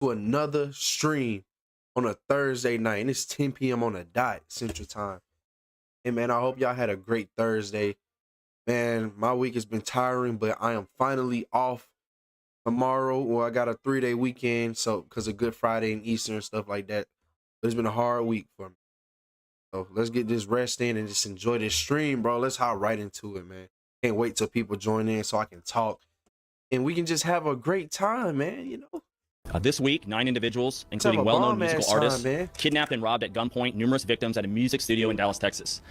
to another stream on a Thursday night, and it's 10 p.m. on the dot Central Time. And man, I hope y'all had a great Thursday. Man, my week has been tiring, but I am finally off tomorrow. Well, I got a 3-day weekend, so because of Good Friday and Easter and stuff like that. But it's been a hard week for me. So let's get this rest in and just enjoy this stream, bro. Let's hop right into it, man. Can't wait till people join in so I can talk. And we can just have a great time, man, you know? This week, 9 individuals, including well-known musical artists, man, kidnapped and robbed at gunpoint numerous victims at a music studio in Dallas, Texas.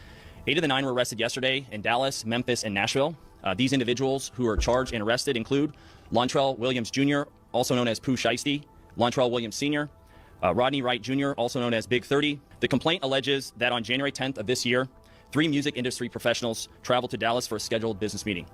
8 of the 9 were arrested yesterday in Dallas, Memphis, and Nashville. These individuals who are charged and arrested include Lontrell Williams Jr., also known as Pooh Shiesty, Lontrell Williams Sr., Rodney Wright Jr., also known as Big 30. The complaint alleges that on January 10th of this year, 3 music industry professionals traveled to Dallas for a scheduled business meeting.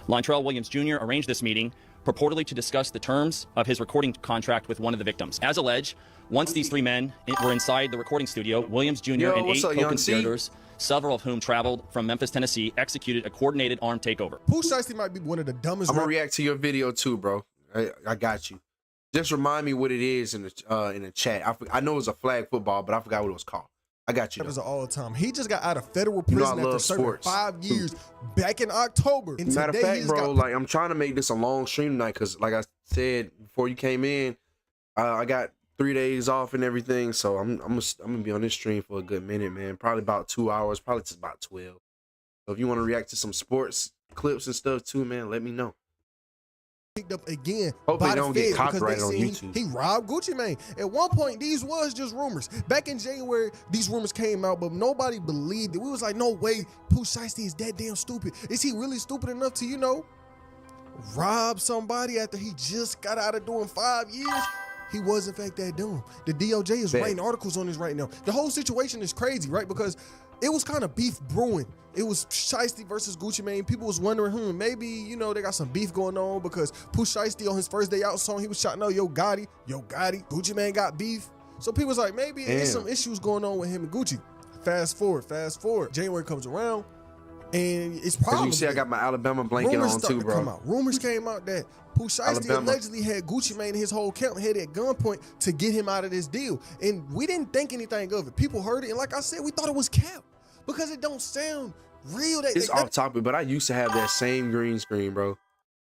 Lontrell Williams Jr. arranged this meeting purportedly to discuss the terms of his recording contract with one of the victims. As alleged, once these 3 men were inside the recording studio, Williams Jr. and 8 co-conspirators, several of whom traveled from Memphis, Tennessee, executed a coordinated armed takeover. Pooh Shiesty might be one of the dumbest. I'm gonna react to your video too, bro. I got you. Just remind me what it is in the chat. I know it was a flag football, but I forgot what it was called. I got you. That was all the time. He just got out of federal prison after serving 5 years back in October. And matter of fact, bro, like I'm trying to make this a long stream tonight because, like I said before you came in, I got 3 days off and everything, so I'm gonna be on this stream for a good minute, man. Probably about 2 hours, probably just about 12. So if you want to react to some sports clips and stuff too, man, let me know. Picked up again. Hopefully by they don't the get feds copyrighted on because YouTube. He robbed Gucci Mane. At one point, these was just rumors. Back in January, these rumors came out, but nobody believed it. We was like, no way, Pooh Shiesty is that damn stupid. Is he really stupid enough to, you know, rob somebody after he just got out of doing 5 years? He was, in fact, that dumb. The DOJ is writing articles on this right now. The whole situation is crazy, right? Because it was kind of beef brewing. It was Shiesty versus Gucci Mane. People was wondering, maybe, you know, they got some beef going on because Pooh Shiesty on his first day out song, he was shouting out, Yo Gotti, Gucci Mane got beef. So people was like, maybe there's some issues going on with him and Gucci. Fast forward. January comes around, and it's probably. You see, I got my Alabama blanket on too, bro. Rumors came out that Pooh Shiesty allegedly had Gucci Mane and his whole camp headed at gunpoint to get him out of this deal. And we didn't think anything of it. People heard it, and like I said, we thought it was cap because it don't sound real. It's off topic, but I used to have that same green screen, bro. It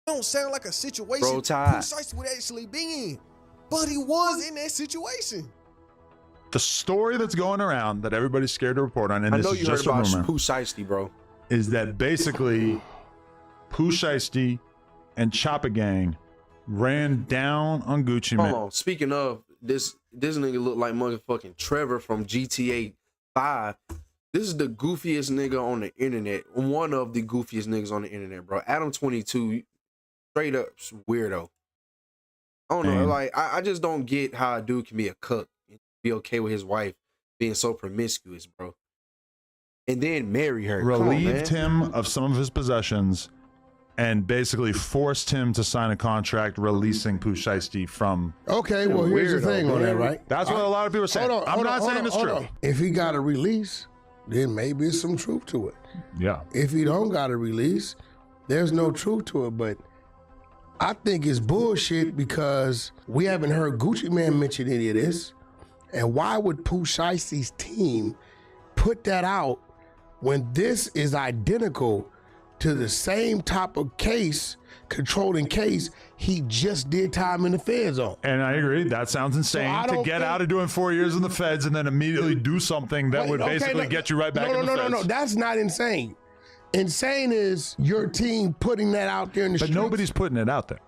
don't sound like a situation Bro, Pooh Shiesty would actually be in, but he was in that situation. The story that's going around that everybody's scared to report on, and I this know is you heard just about a rumor, Pooh Shiesty, bro, is that basically Pooh Shiesty and Choppa Gang ran down on Gucci Mane. Hold on. Speaking of, this nigga look like motherfucking Trevor from GTA 5. This is the goofiest nigga on the internet. One of the goofiest niggas on the internet, bro. Adam 22, straight up weirdo. I don't know. Like, I just don't get how a dude can be a cook and be okay with his wife being so promiscuous, bro. And then marry her. Relieved him of some of his possessions and basically forced him to sign a contract releasing Pooh Shiesty from. Okay, well, here's the thing on that, right? That's what a lot of people say. I'm not saying it's true. If he got a release, then maybe it's some truth to it. Yeah. If he don't got a release, there's no truth to it. But I think it's bullshit because we haven't heard Gucci Mane mention any of this. And why would Pooh Shiesty's team put that out when this is identical to the same type of case, controlling case, he just did time in the feds on? And I agree. That sounds insane to get out of doing 4 years in the feds and then immediately do something that would basically get you right back in the feds. No, that's not insane. Insane is your team putting that out there in the streets. But nobody's putting it out there.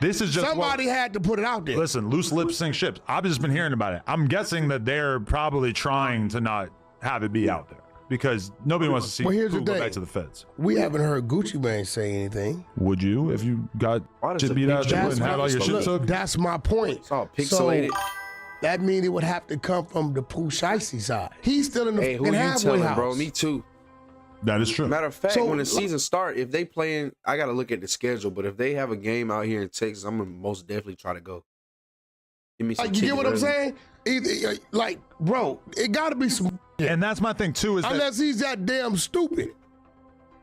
This is just somebody had to put it out there. Listen, loose lips sink ships. I've just been hearing about it. I'm guessing that they're probably trying to not have it be out there because nobody wants to see Pooh go back to the feds. We haven't heard Gucci Mane say anything. Would you if you got beat out you and had all your shit took? That's my point. It's all pixelated. So, that means it would have to come from the Pooh Shiesty side. He's still in the who you halfway telling, house. bro? Me too. That is true. Matter of fact, when the season start, if they playing, I gotta look at the schedule. But if they have a game out here in Texas, I'm gonna most definitely try to go. Give me some. You get what I'm saying? Either, like, bro, it gotta be some. And that's my thing too. Is unless he's that damn stupid.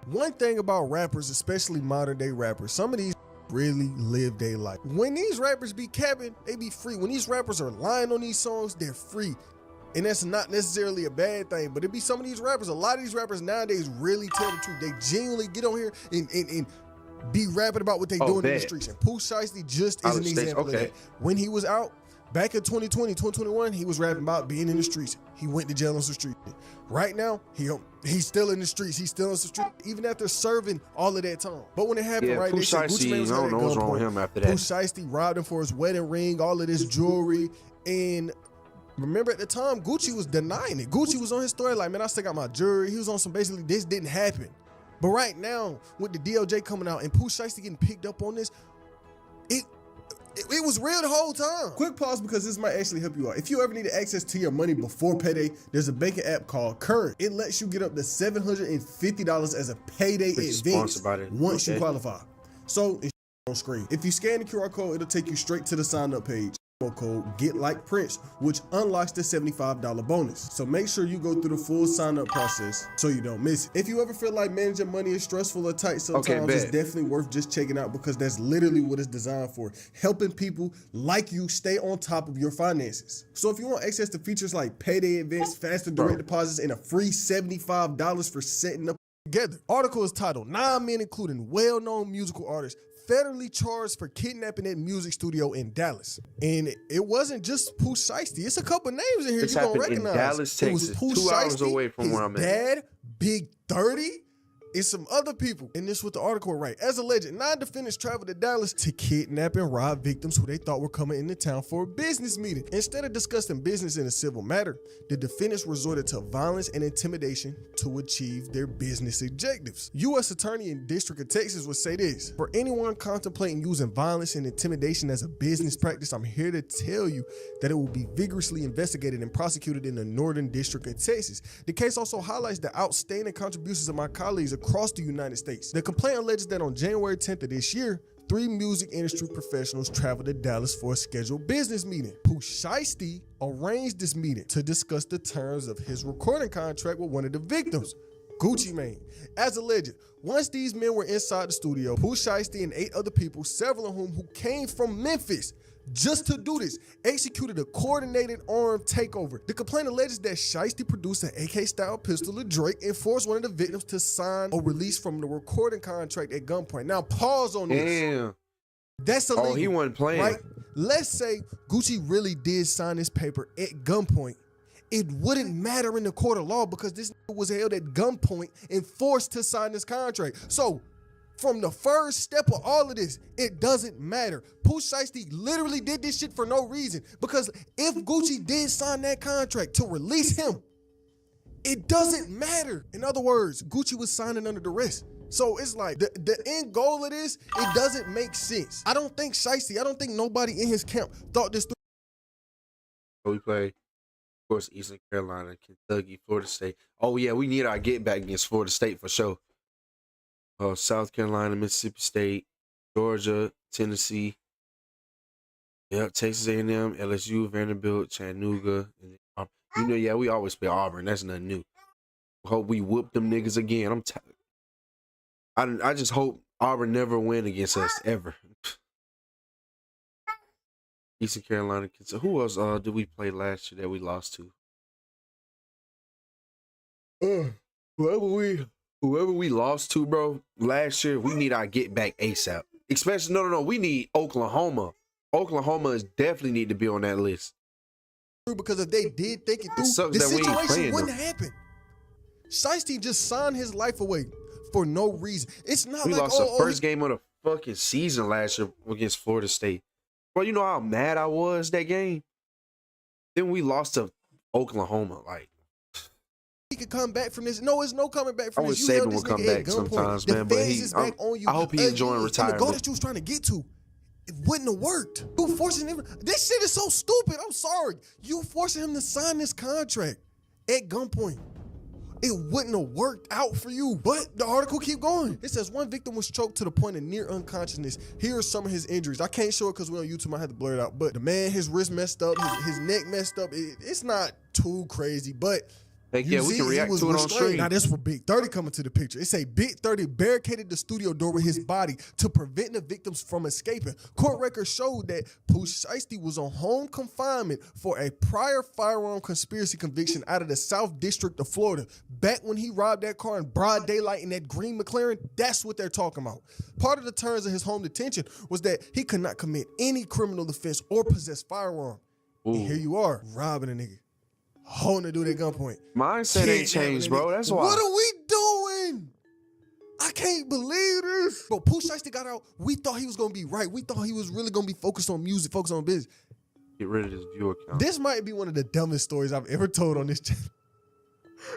One thing about rappers, especially modern day rappers, some of these really live their life. When these rappers be capping, they be free. When these rappers are lying on these songs, they're free. And that's not necessarily a bad thing, but it be some of these rappers, a lot of these rappers nowadays really tell the truth. They genuinely get on here and be rapping about what they doing in the streets. And Pooh Shiesty just is an example of that. When he was out, back in 2020, 2021, he was rapping about being in the streets. He went to jail on some street. Right now, he's still in the streets. He's still in the street, even after serving all of that time. But when it happened, right, they said Gucci Mane was at what's wrong with him after that. Pooh Shiesty robbed him for his wedding ring, all of this jewelry, and remember at the time, Gucci was denying it. Gucci was on his story like, man, I still got my jewelry. He was on some basically this didn't happen. But right now, with the DOJ coming out and Pooh Shiesty getting picked up on this, it was real the whole time. Quick pause because this might actually help you out. If you ever needed access to your money before payday, there's a banking app called Current. It lets you get up to $750 as a payday advance once you qualify. So it's on screen. If you scan the QR code, it'll take you straight to the sign up page. Code Get Like Prince, which unlocks the $75 bonus. So make sure you go through the full sign up process so you don't miss it. If you ever feel like managing money is stressful or tight sometimes, it's definitely worth just checking out because that's literally what it's designed for, helping people like you stay on top of your finances. So if you want access to features like payday advance, faster direct deposits, and a free $75 for setting up together. Article is titled 9 Men including well-known musical artists federally charged for kidnapping at music studio in Dallas. And it wasn't just Pooh Shiesty. It's a couple names in here you're going to recognize. In Dallas, Texas, 2 hours away from where I'm at. Dad, Big 30, and some other people. And this is what the article right. As alleged, 9 defendants traveled to Dallas to kidnap and rob victims who they thought were coming into town for a business meeting. Instead of discussing business in a civil matter, the defendants resorted to violence and intimidation to achieve their business objectives. U.S. Attorney in District of Texas would say this: for anyone contemplating using violence and intimidation as a business practice, I'm here to tell you that it will be vigorously investigated and prosecuted in the Northern District of Texas. The case also highlights the outstanding contributions of my colleagues across the United States. The complaint alleges that on January 10th of this year, 3 music industry professionals traveled to Dallas for a scheduled business meeting. Pooh Shiesty arranged this meeting to discuss the terms of his recording contract with one of the victims, Gucci Mane. As alleged, once these men were inside the studio, Pooh Shiesty and 8 other people, several of whom came from Memphis, just to do this, executed a coordinated armed takeover. The complaint alleges that Shiesty produced an AK-style pistol to Drake and forced one of the victims to sign a release from the recording contract at gunpoint. Now, pause on this. Damn. That's illegal. Oh, he wasn't playing. Right? Let's say Gucci really did sign this paper at gunpoint. It wouldn't matter in the court of law because this was held at gunpoint and forced to sign this contract. So, from the first step of all of this, it doesn't matter. Pooh Shiesty literally did this shit for no reason because if Gucci did sign that contract to release him, it doesn't matter. In other words, Gucci was signing under duress. So it's like the end goal of this, it doesn't make sense. I don't think nobody in his camp thought this through. We play, of course, Eastern Carolina, Kentucky, Florida State. Oh yeah, we need our get back against Florida State for sure. South Carolina, Mississippi State, Georgia, Tennessee, Texas A&M, LSU, Vanderbilt, Chattanooga. And we always play Auburn. That's nothing new. Hope we whoop them niggas again. I'm tired. I just hope Auburn never win against us ever. Eastern Carolina, Kentucky. Who else did we play last year that we lost to? Whoever we lost to, bro, last year, we need our get back ASAP. Especially, no, we need Oklahoma. Oklahoma is definitely need to be on that list. Because if they did think it through, the situation wouldn't happen. Shiesty just signed his life away for no reason. It's not we like lost the first game of the fucking season last year against Florida State. Bro, you know how mad I was that game? Then we lost to Oklahoma, like. He could come back from this. No, it's no coming back from this. I wish Saban would come back sometimes, man. But I hope he enjoying retirement. The goal that you was trying to get to, it wouldn't have worked. You forcing him. This shit is so stupid. I'm sorry. You forcing him to sign this contract at gunpoint. It wouldn't have worked out for you. But the article keep going. It says one victim was choked to the point of near unconsciousness. Here are some of his injuries. I can't show it because we're on YouTube. I had to blur it out. But the man, his wrist messed up, his neck messed up. It's not too crazy, but Heck yeah, we can react to it on stream. Now this for Big 30 coming to the picture. It say Big 30 barricaded the studio door with his body to prevent the victims from escaping. Court records showed that Pooh Shiesty was on home confinement for a prior firearm conspiracy conviction out of the South District of Florida. Back when he robbed that car in broad daylight in that green McLaren, that's what they're talking about. Part of the terms of his home detention was that he could not commit any criminal offense or possess firearm. And here you are, robbing a nigga. Holding a dude at gunpoint. Mindset ain't changed, bro. That's why. What are we doing? I can't believe this. Bro, Pooh Shiesty got out. We thought he was going to be right. We thought he was really going to be focused on music, focused on business. Get rid of this viewer count. This might be one of the dumbest stories I've ever told on this channel.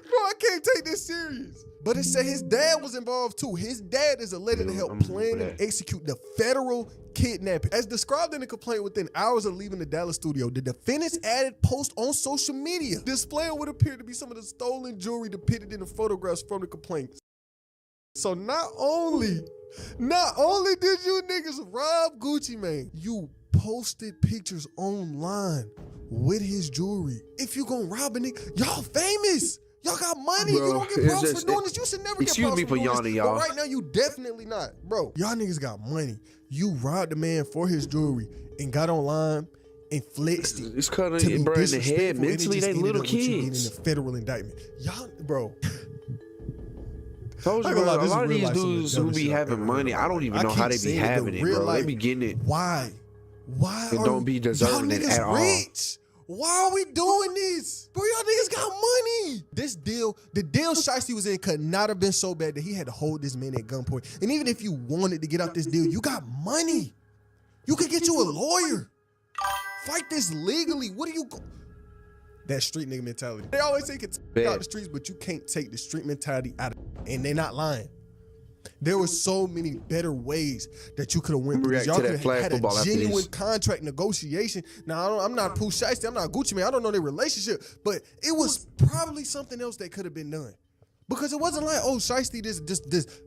Bro, I can't take this serious. But it said his dad was involved too. His dad is alleged to help plan and execute the federal kidnapping. As described in the complaint, within hours of leaving the Dallas studio, the defendants added posts on social media displaying what appeared to be some of the stolen jewelry depicted in the photographs from the complaints. So not only did you niggas rob Gucci Mane, you posted pictures online with his jewelry. If you gonna rob a nigga, y'all famous. Y'all got money. Bro, you don't get props for doing this. You should never get props for doing this. Excuse me for yawning, y'all. But right now, you definitely not. Bro, y'all niggas got money. You robbed the man for his jewelry and got online and flexed it. It's cutting it, bro, in the head. Mentally, they little kids. In the federal indictment. Y'all, bro. Told you, bro, a lot of these dudes who be having money, I don't even know how they be having it, bro. They be getting it. Why? And don't be deserving it at all. Rich? Why are we doing this? Bro, y'all niggas got money. This deal, the deal Shiesty was in could not have been so bad that he had to hold this man at gunpoint. And even if you wanted to get out this deal, you got money. You could get you a lawyer. Fight this legally. What do you... That street nigga mentality. They always say you can take out the streets, but you can't take the street mentality out of it. And they're not lying. There were so many better ways that you could have went through this. Y'all could have had a genuine contract negotiation. Now, I'm not Pooh Shiesty. I'm not Gucci Mane. I don't know their relationship. But it was probably something else that could have been done. Because it wasn't like, oh, Shiesty, this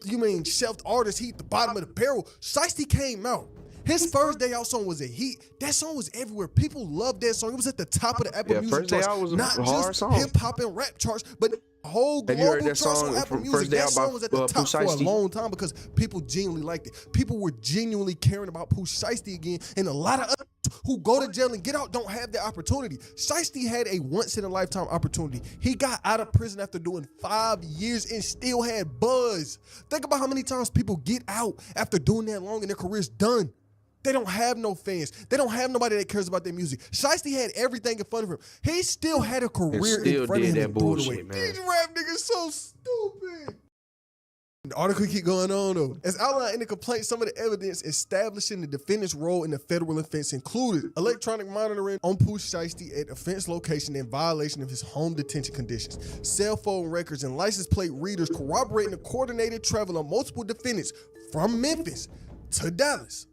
you mean shelved artist heat the bottom of the barrel. Shiesty came out. His first day out song was a heat. That song was everywhere. People loved that song. It was at the top of the Apple Music charts. Not just hip hop and rap charts, but the whole global charts on Apple Music. That song was at the top for a long time because people genuinely liked it. People were genuinely caring about Pooh Shiesty again, and a lot of others who go to jail and get out don't have the opportunity. Shiesty had a once-in-a-lifetime opportunity. He got out of prison after doing 5 years and still had buzz. Think about how many times people get out after doing that long and their career's done. They don't have no fans. They don't have nobody that cares about their music. Shiesty had everything in front of him. He still had a career in front of him. That bullshit, man. These rap niggas so stupid. The article keep going on though. As outlined in the complaint, some of the evidence establishing the defendant's role in the federal offense included electronic monitoring on Pooh Shiesty at offense location in violation of his home detention conditions, cell phone records and license plate readers corroborating the coordinated travel of multiple defendants from Memphis to Dallas.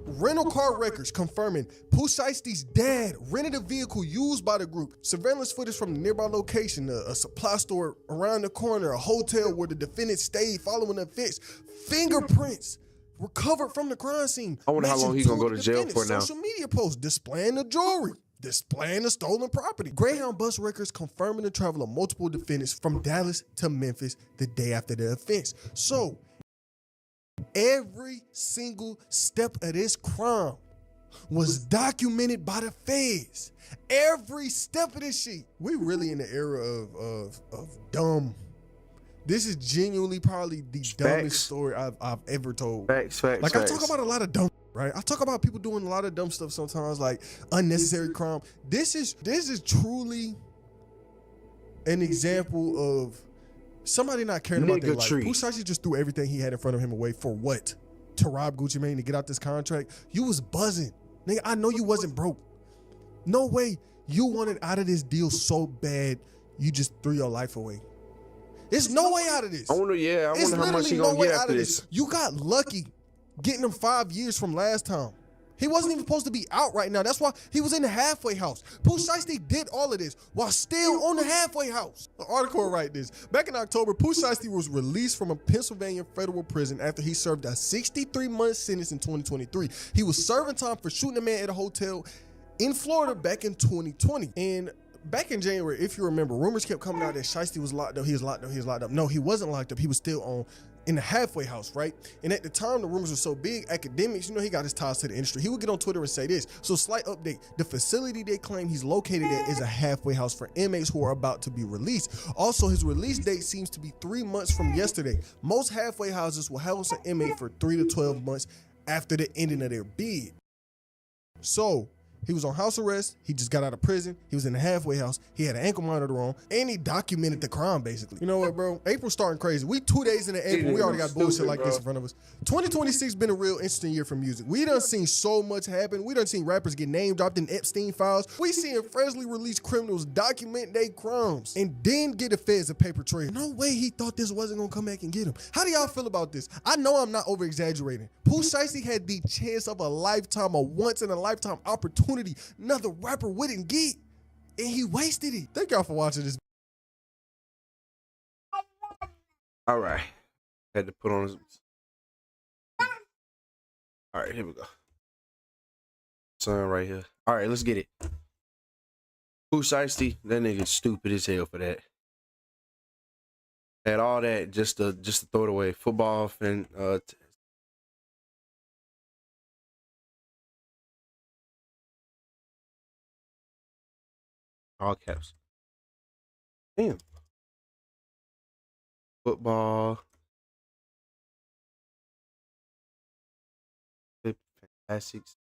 Rental car records confirming Pooh Shiesty's dad rented a vehicle used by the group. Surveillance footage from the nearby location, a supply store around the corner, a hotel where the defendant stayed following the offense. Fingerprints recovered from the crime scene. I wonder how long he's gonna go to jail for now. Social media posts displaying the jewelry, displaying the stolen property. Greyhound bus records confirming the travel of multiple defendants from Dallas to Memphis the day after the offense. So, every single step of this crime was documented by the feds. Every step of this shit. We really in the era of dumb. This is genuinely probably the dumbest story I've ever told. Facts. I talk about a lot of dumb, right? I talk about people doing a lot of dumb stuff sometimes, like unnecessary crime. This is truly an example of somebody not caring about their life. Pooh Shiesty just threw everything he had in front of him away for what? To rob Gucci Mane to get out this contract? You was buzzing. Nigga, I know you wasn't broke. No way you wanted out of this deal so bad you just threw your life away. There's no way out of this. I wonder how much he gonna get after this. You got lucky getting him 5 years from last time. He wasn't even supposed to be out right now. That's why he was in the halfway house. Pooh Shiesty did all of this while still on the halfway house. The article will write this. Back in October, Pooh Shiesty was released from a Pennsylvania federal prison after he served a 63-month sentence in 2023. He was serving time for shooting a man at a hotel in Florida back in 2020. And back in January, if you remember, rumors kept coming out that Shiesty was locked up. He was locked up. He was locked up. No, he wasn't locked up. He was still in the halfway house, right? And at the time, the rumors were so big, academics, he got his ties to the industry. He would get on Twitter and say this. So slight update, the facility they claim he's located at is a halfway house for inmates who are about to be released. Also, his release date seems to be 3 months from yesterday. Most halfway houses will house an inmate for 3 to 12 months after the ending of their bid. So, he was on house arrest. He just got out of prison. He was in the halfway house. He had an ankle monitor on, and he documented the crime, basically. You know what, bro? April's starting crazy. We 2 days into April. We already got bullshit like this in front of us. 2026 been a real interesting year for music. We done seen so much happen. We done seen rappers get name dropped in Epstein files. We seen freshly released criminals document their crimes and then get the feds a paper trail. No way he thought this wasn't gonna come back and get him. How do y'all feel about this? I know I'm not over exaggerating. Pooh Shiesty had the chance of a lifetime, a once in a lifetime opportunity another rapper wouldn't get, and he wasted it. Thank y'all for watching this. All right. Had to put on his. All right, here we go. Son right here. All right, let's get it. Pooh Shiesty, that nigga stupid as hell for that. Had all that just to throw it away. Football and all caps. Damn. Football. Fantastics.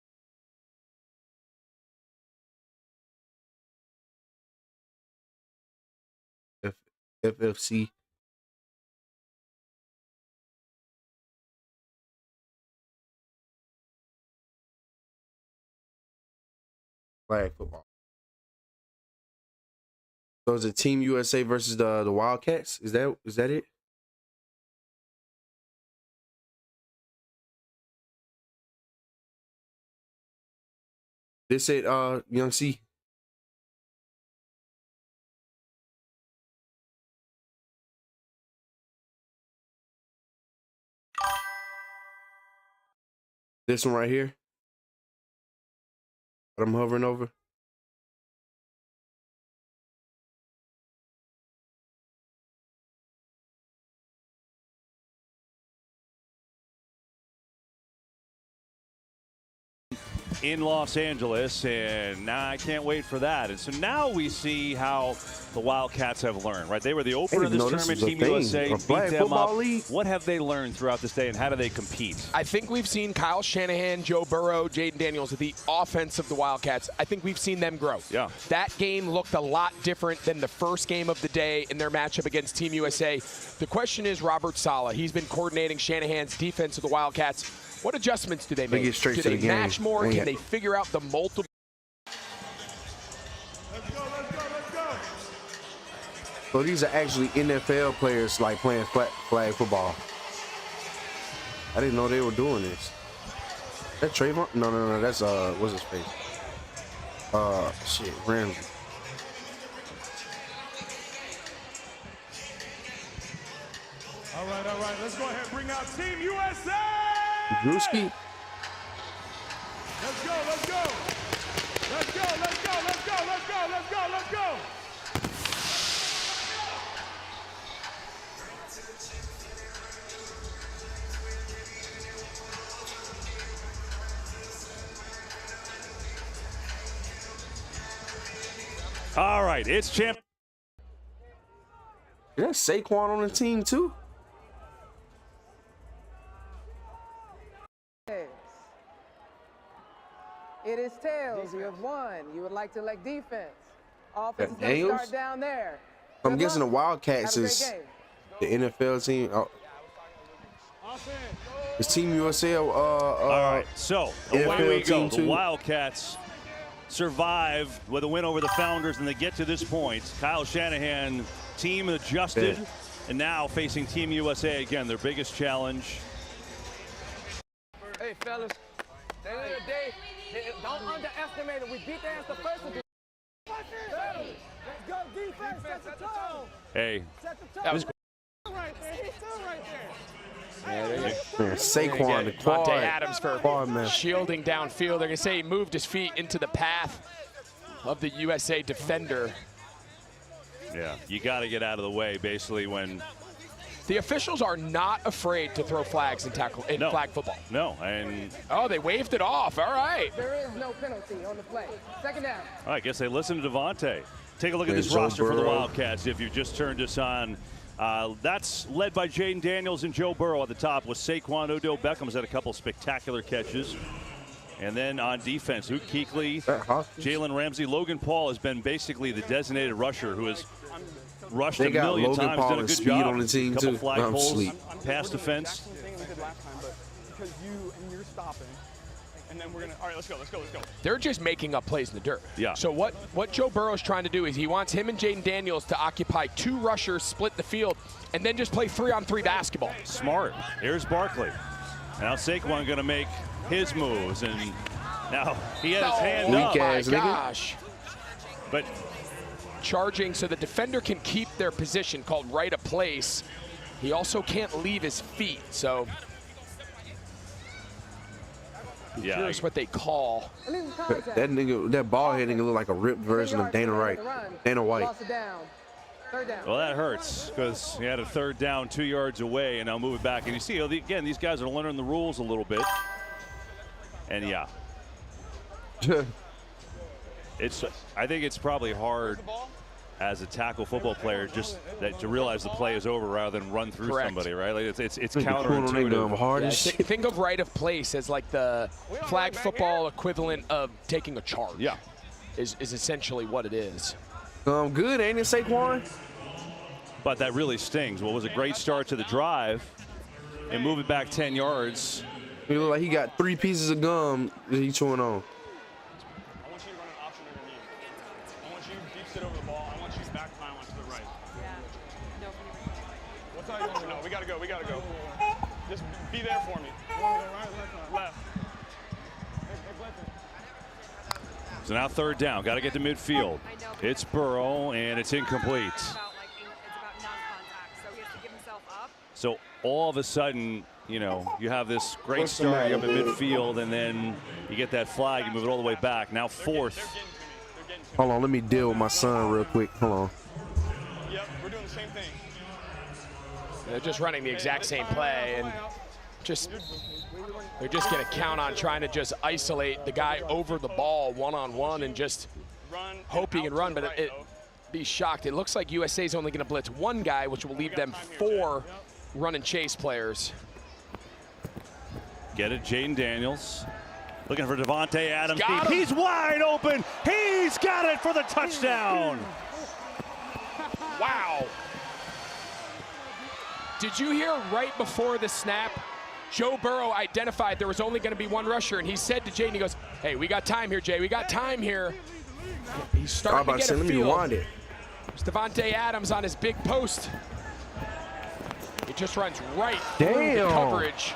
FFC. Flag football. So is it Team USA versus the Wildcats? Is that it? This it, Young C. This one right here. What I'm hovering over. In Los Angeles, and now I can't wait for that. And so now we see how the Wildcats have learned, right? They were the opener of this tournament. Team USA beat them up. What have they learned throughout this day, and how do they compete? I think we've seen Kyle Shanahan, Joe Burrow, Jaden Daniels, the offense of the Wildcats. I think we've seen them grow. Yeah. That game looked a lot different than the first game of the day in their matchup against Team USA. The question is Robert Saleh. He's been coordinating Shanahan's defense of the Wildcats. What adjustments do they make? Get straight do to they the game. match more? Can they figure out the multiple? Let's go. So these are actually NFL players like playing flag football. I didn't know they were doing this. That Trayvon? No. That's what's his face? Shit, Ramsey. All right. Let's go ahead and bring out Team USA. Drewski. Let's go. All right, it's champ. Is that Saquon on the team too? It is tails. You have won. You would like to elect defense. Offense is That going to Daniels? start down there. I'm Good guessing the luck. Wildcats Have a is great game. the NFL team. Is Team USA All right, so away NFL we go. team The too? Wildcats survive with a win over the Founders, and they get to this point. Kyle Shanahan, team adjusted, and now facing Team USA again, their biggest challenge. Hey, fellas. At the end of the day, don't underestimate it. We beat their ass the first one. Let's go defense. Set the tone. Hey, Set the tone. That was right there. He's still right there. Man, Saquon, the quad. Devontae Adams for Quad man. shielding downfield. They're going to say he moved his feet into the path of the USA defender. Yeah, you got to get out of the way basically when. The officials are not afraid to throw flags in flag football. No, and oh, they waved it off. All right. There is no penalty on the play. Second down. I guess they listened to Devontae. Take a look at this roster for the Wildcats if you've just turned us on. That's led by Jaden Daniels and Joe Burrow at the top with Saquon. Odell Beckham's had a couple spectacular catches. And then on defense, Luke Kuechly, Jalen Ramsey, Logan Paul has been basically the designated rusher who has rushed a million times, done a good job. On the team couple too. flag poles, pass defense. Because you're stopping. And then we're gonna, all right, let's go. They're just making up plays in the dirt. Yeah. So what Joe Burrow's trying to do is he wants him and Jaden Daniels to occupy 2 rushers, split the field, and then just play 3-on-3 basketball. Smart. Here's Barkley. Now Saquon gonna make his moves, and now he has his hand up. Oh my gosh. But charging so the defender can keep their position called right of place. He also can't leave his feet, so yeah, here's what they call. That nigga, that ball head nigga look like a ripped version of Dana White. Well, that hurts because he had a third down 2 yards away, and now move it back. And you see, again, these guys are learning the rules a little bit. And yeah, I think it's probably hard as a tackle football player just to realize the play is over rather than run through somebody, right? Like it's counterintuitive. Yeah, think of right of place as like the flag football equivalent of taking a charge. Yeah, is essentially what it is. Good, ain't it, Saquon? But that really stings. Well, it was a great start to the drive, and move it back 10 yards. He look like he got 3 pieces of gum that he chewing on. I want you to run an option underneath. I want you to deep sit over the ball. I want you back pile onto the right. Yeah. No. What side you want to know? We gotta go. Just be there for me. Left. So now third down. Got to get to midfield. It's Burrow, and it's incomplete. So all of a sudden, you know, you have this great start up at midfield, and then you get that flag, you move it all the way back. Now fourth. Hold on, let me deal with my son real quick. Hold on. Yep, we're doing the same thing. They're just running the exact same play, and they're just going to count on trying to just isolate the guy over the ball one-on-one and just hope he can run, but be shocked. It looks like USA's only going to blitz 1 guy, which will leave them 4 run and chase players. Get it, Jaden Daniels. Looking for Devontae Adams. He's wide open. He's got it for the touchdown. Wow. Did you hear right before the snap, Joe Burrow identified there was only going to be 1 rusher, and he said to Jaden, he goes, hey, we got time here, Jay. We got time here. He's starting to get a feel. There's Devontae Adams on his big post. He just runs right through the coverage.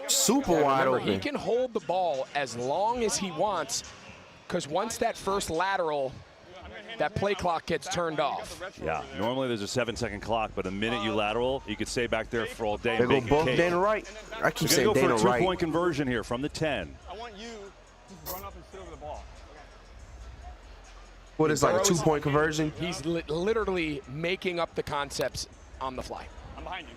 Super wide open. He can hold the ball as long as he wants, because once that first lateral, that play clock gets turned off. Yeah, normally there's a 7-second clock, but a minute you lateral, you could stay back there for all day. They go both Dana Wright. I keep saying Dana Wright. 2-point Wright. conversion here from the 10. I want you to run up and sit over the ball. What is like a 2-point conversion? He's literally making up the concepts on the fly. I'm behind you.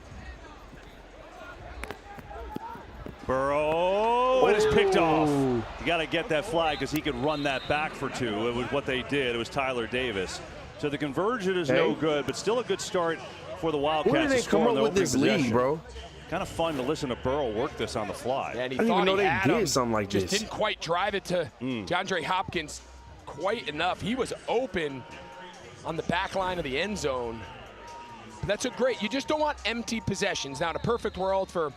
Burrow, and it's picked off. You got to get that flag because he could run that back for 2. It was what they did. It was Tyler Davis. So the conversion is no good, but still a good start for the Wildcats. Where did they come up with this lead, bro? Kind of fun to listen to Burrow work this on the fly. And he I didn't even know they did something like this. Just didn't quite drive it to DeAndre Hopkins quite enough. He was open on the back line of the end zone. But that's a great, you just don't want empty possessions. Now, in a perfect world for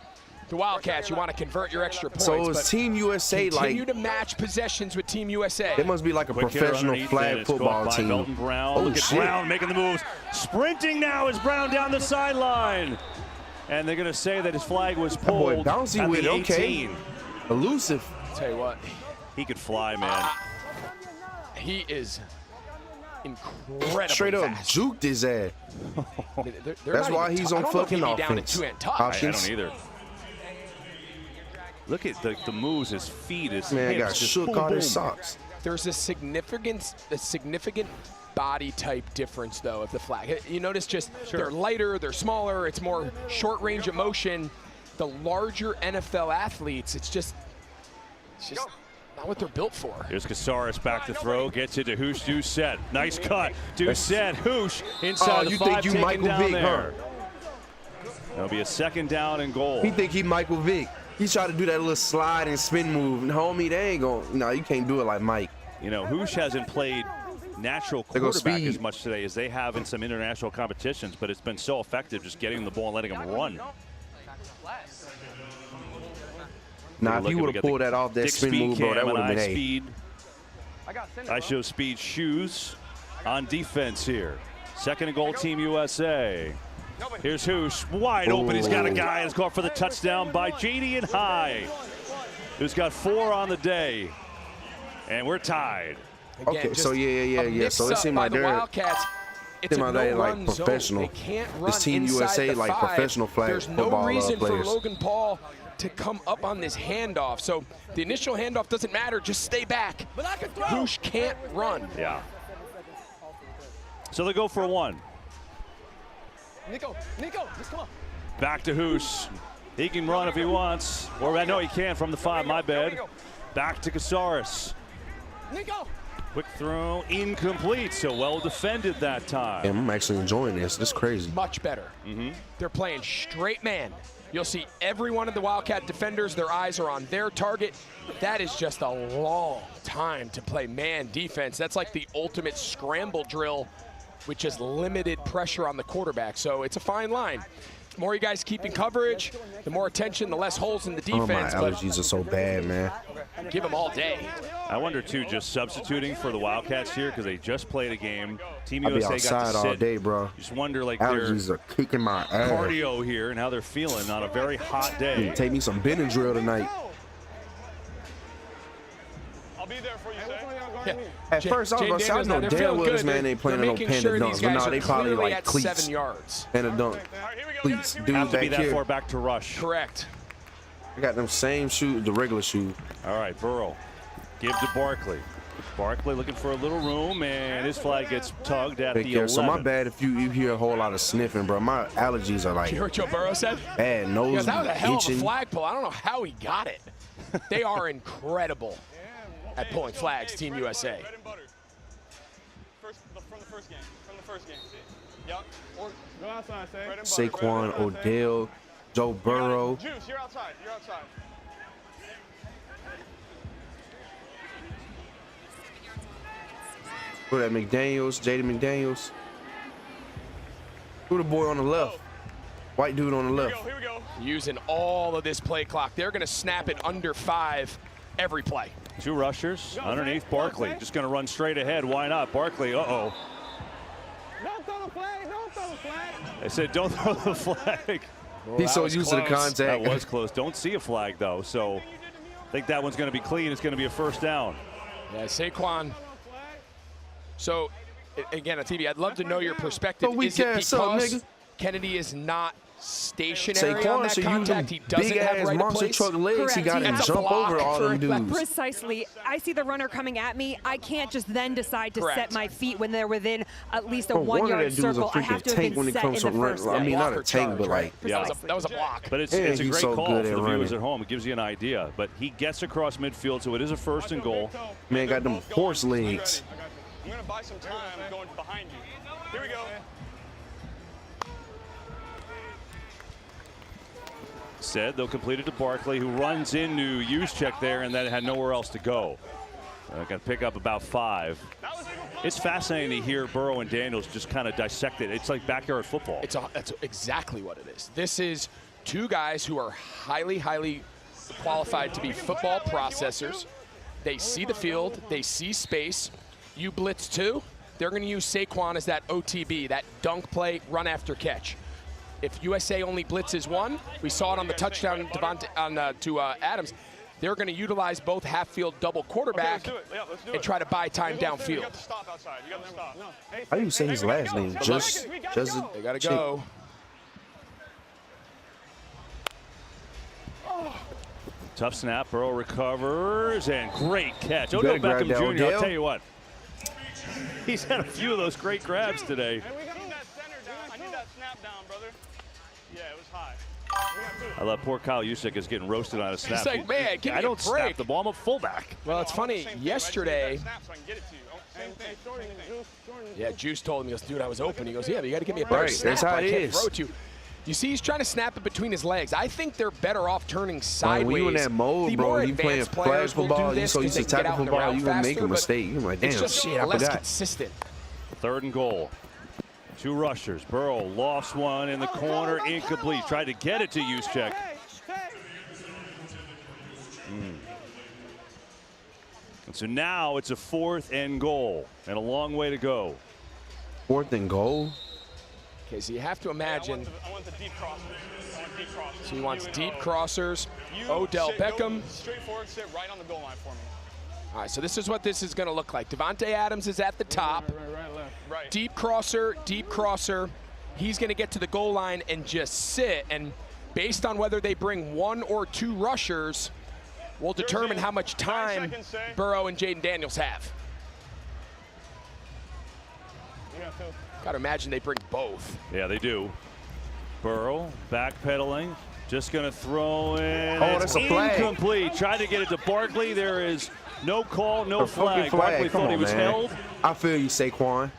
the Wildcats, you want to convert your extra points. So is Team USA continue to match possessions with Team USA. It must be like a professional flag football team. Belton Brown. Look at Brown making the moves. Sprinting now is Brown down the sideline. And they're going to say that his flag was pulled. Boy, bouncy with 18. Okay. Elusive. I'll tell you what. He could fly, man. He is incredible. Straight up juked his ass. That's why he's on fucking offense. I don't either. Look at the moves, his feet, his man hips, got shook out his socks. There's a significant body type difference, though, of the flag. You notice just they're lighter, they're smaller, it's more short range of motion. The larger NFL athletes, it's just not what they're built for. Here's Casares back to throw, gets it to Hoosh Doucette. Nice cut. Doucette, Hoosh inside the 5, you think you Michael Vick, there. That'll be a 2nd down and goal. He think he Michael Vick. He tried to do that little slide and spin move. And homie, they ain't gonna, no, you can't do it like Mike. You know, Hoosh hasn't played natural quarterback as much today as they have in some international competitions, but it's been so effective just getting the ball and letting him run. Now, if you would have pulled that off, that spin move, bro, that would have been speed. I show speed shoes on defense here. 2nd and goal, Team USA. Here's Hoosh, wide open. He's got a guy. It's called for the touchdown by Jadian High, who's got 4 on the day. And we're tied. Again, okay, so yeah. So it seemed like they're like professional. They can't run this Team USA like 5. professional flag There's football no reason for players. Logan Paul to come up on this handoff. So the initial handoff doesn't matter. Just stay back. Hoosh can't run. Yeah. So they go for 1. Nico, just come on. Back to Hoosh. He can run if he wants. Or I know he can from the 5, my bad. Back to Casares. Nico. Quick throw, incomplete. So well defended that time. Yeah, I'm actually enjoying this. This is crazy. Much better. They're playing straight man. You'll see every one of the Wildcat defenders, their eyes are on their target. That is just a long time to play man defense. That's like the ultimate scramble drill with just limited pressure on the quarterback. So it's a fine line. The more you guys keep in coverage, the more attention, the less holes in the defense. Oh, my allergies are so bad, man. Give them all day. I wonder, too, just substituting for the Wildcats here because they just played a game. Team USA I'll be outside got to sit. all day, bro. Just wonder, like, allergies are kicking my ass. Cardio here and how they're feeling on a very hot day. Take me some Benadryl tonight. I'll be there for you, Say. At first, I was about to say, I know damn well this man ain't playing no panda dunks, but no, they probably like cleats. 7 yards. Panda dunk. Cleats. Dude, have to be that here. far back to rush. Correct. I got them same shoes, the regular shoe. All right, Burrow. Give to Barkley. Barkley looking for a little room, and his flag gets tugged at the 11. So my bad if you hear a whole lot of sniffing, bro. My allergies are like. You heard what Joe Burrow said? Bad nose. That was a hell itching. of a flagpole. I don't know how he got it. They are incredible at pulling flags, Team USA. Bread and butter. From the first game. Yep. Go outside, Say. Saquon, Odell, Joe Burrow. Juice, you're outside. Who that? McDaniels, Jaden McDaniels. Who the boy on the left? White dude on the left. Here we go. Using all of this play clock. They're going to snap it under 5 every play. 2 rushers underneath Barkley. Just going to run straight ahead. Why not? Barkley, uh-oh. Don't throw the flag. They said don't throw the flag. Well, he's so used to the contact. That was close. Don't see a flag, though. So I think that one's going to be clean. It's going to be a first down. Yeah, Saquon. So, again, on TV, I'd love to know your perspective. Is it because Kennedy is not stationary on that contact? He doesn't have right of place? Truck legs. He got to jump over all them dudes. Precisely. I see the runner coming at me. I can't just then decide to set my feet when they're within at least a 1 yard circle. I have to have been set in the first I mean, not a tank, but like. Yeah, that was a block. But it's a great call for the viewers at home. It gives you an idea. But he gets across midfield, so it is a 1st and goal. Man got them horse legs. I'm going to buy some time going behind you. Here we go. Said they'll complete it to Barkley, who runs into Juszczyk there and then had nowhere else to go. Got to pick up about 5. It's fascinating to hear Burrow and Daniels just kind of dissect it. It's like backyard football. That's exactly what it is. This is 2 guys who are highly qualified to be football processors. They see the field. They see space. You blitz 2, they're going to use Saquon as that OTB, that dunk play, run after catch. If USA only blitzes 1, we saw it on the touchdown to Adams, they're going to utilize both half-field double quarterback and try to buy time downfield. How do you say his last name? Just they got to go. Tough snap. Burrow recovers, and great catch. Odell Beckham Jr., I'll tell you what. He's had a few of those great grabs today. Hey, we got that center down. I need that snap down, brother. Yeah, it was high. I love poor Kyle Juszczyk is getting roasted on a snap. He's like, man, give me I don't a break. snap the ball. I'm a fullback. Well, it's funny. Yesterday, yeah, Juice told him, he goes, dude, I was open. He goes, yeah, but you got to give me a better snap. That's how I it can't is. throw it to you. You see, he's trying to snap it between his legs. I think they're better off turning sideways. When you in that mode, the bro, more you playing advanced flag players will football, do you this so 'cause used they to can get tackle out in the football, route you gonna make faster, a but mistake. You're like, it's damn, just shit, I less forgot. consistent. 3rd and goal. 2 rushers. Burrow lost one in the corner, incomplete. Tried to get it to Juszczyk. And so now it's a 4th and goal, and a long way to go. 4th and goal. Okay, so you have to imagine. I want the deep crossers. I want deep crossers. So he wants deep crossers. You Odell sit, Beckham. Go straight forward, sit right on the goal line for me. All right, so this is what this is going to look like. Devontae Adams is at the top. Right, left. Right. Deep crosser. He's going to get to the goal line and just sit. And based on whether they bring 1 or 2 rushers, will determine how much time Burrow and Jaden Daniels have. Got to imagine they bring both. Yeah, they do. Burrow backpedaling, just going to throw in. Oh, that's a flag. Incomplete. Tried to get it to Barkley. There is no call, no flag. Flag. Barkley Come thought on, he was man. held. I feel you, Saquon.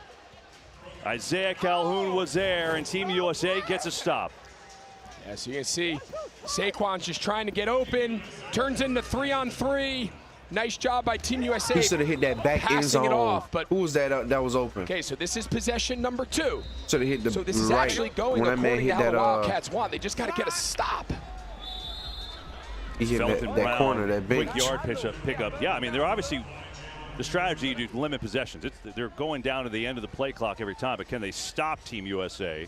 Isaiah Calhoun was there, and Team USA gets a stop. Yeah, so you can see Saquon's just trying to get open. Turns into 3-on-3. Nice job by Team USA. He should have hit that back end zone. Passing it off, but who was that that was open? okay, so this is possession number 2. Should have hit the So this is right actually going when that man according hit to how that. the Wildcats want. They just got to get a stop. He hit Felton that Brown, corner, that bench. quick yard pickup. Yeah, I mean, they're obviously the strategy to limit possessions. They're going down to the end of the play clock every time, but can they stop Team USA?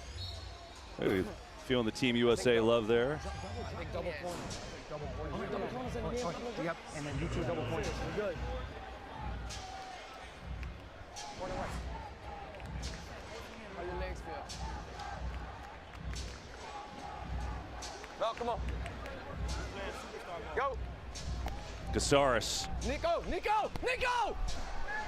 Hey, feeling the Team USA love there. Yep, and then you 2 double pointers. Good. How your legs feel? No, come on. Go. Casares Nico!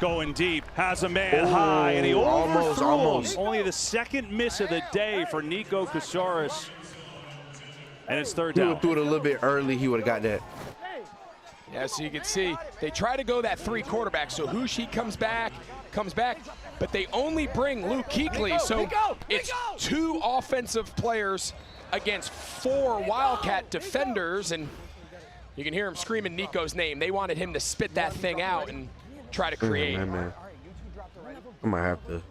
going deep, has a man high, and he overthrew almost. him. Only the 2nd miss of the day for Nico Casares. And it's 3rd He would down. have threw it a little bit early. He would have got that. Yeah, so you can see they try to go that 3 quarterback. So Hushi comes back, but they only bring Luke Kuechly. So it's 2 offensive players against 4 Wildcat defenders, and you can hear him screaming Nico's name. They wanted him to spit that thing out and try to create. Man. I might have to.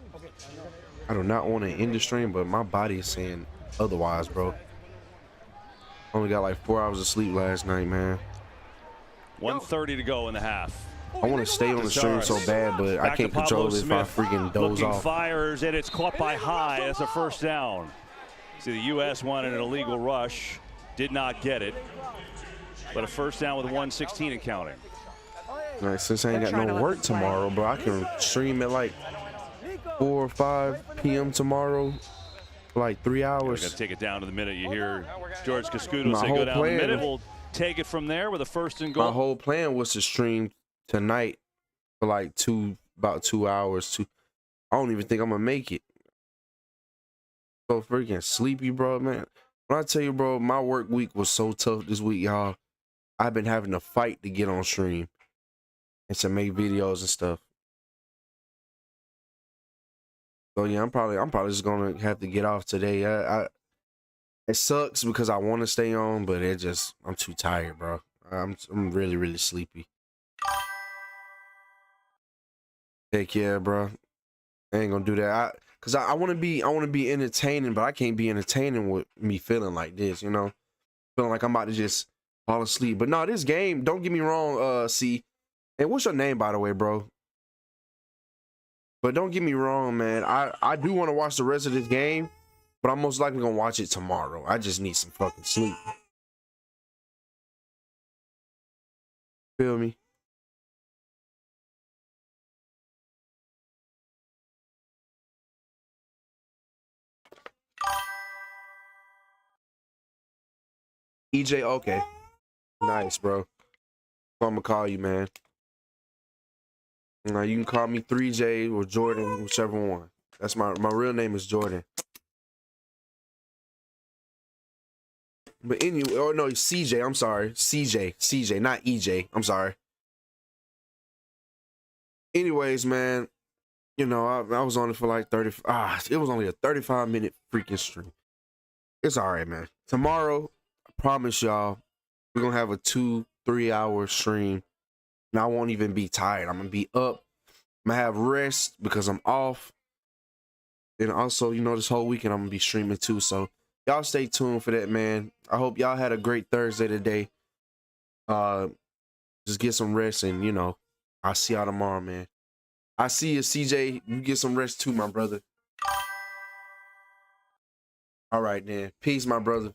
I do not want to end the stream, but my body is saying otherwise, bro. Only got like 4 hours of sleep last night, man. 1:30 to go in the half. I want to stay on the stream so bad, but I can't control it if I freaking doze looking off. Fires, and it's caught by High. That's a 1st down. See, the U.S. wanted an illegal rush, did not get it, but a 1st down with 1:16 and counting. Like, since I ain't got no work tomorrow, bro, I can stream at like 4 or 5 p.m. tomorrow for like 3 We're hours. going to take it down to the minute. You hear George Cascudo My say whole go down the plan- minute. We'll take it from there with a 1st and goal. My whole plan was to stream tonight for like about 2 hours. I don't even think I'm gonna make it. So freaking sleepy, bro, man. When I tell you, bro, my work week was so tough this week, y'all. I've been having to fight to get on stream and to make videos and stuff. So yeah, I'm probably just gonna have to get off today. It sucks because I want to stay on, but I'm too tired, bro. I'm really, really sleepy. Heck yeah, bro. I ain't gonna do that. Cause I want to be entertaining, but I can't be entertaining with me feeling like this, you know, feeling like I'm about to just fall asleep. But no, this game, don't get me wrong, C. And what's your name, by the way, bro? But don't get me wrong, man. I do want to watch the rest of this game, but I'm most likely gonna watch it tomorrow. I just need some fucking sleep. Feel me? EJ, okay. Nice, bro. So I'm gonna call you, man. Now you can call me 3J or Jordan, whichever one. That's my real name is Jordan. But anyway, oh no, CJ. I'm sorry, CJ, not EJ. I'm sorry. Anyways, man, you know I was on it for like 30. It was only a 35-minute freaking stream. It's all right, man. Tomorrow, I promise y'all, we're gonna have a 2-3 hour stream, and I won't even be tired. I'm gonna be up. I'm gonna have rest because I'm off. And also, you know, this whole weekend I'm gonna be streaming too. So y'all stay tuned for that, man. I hope y'all had a great Thursday today. Just get some rest, and you know, I'll see y'all tomorrow, man. I see you, CJ. You get some rest too, my brother. All right, then. Peace, my brother.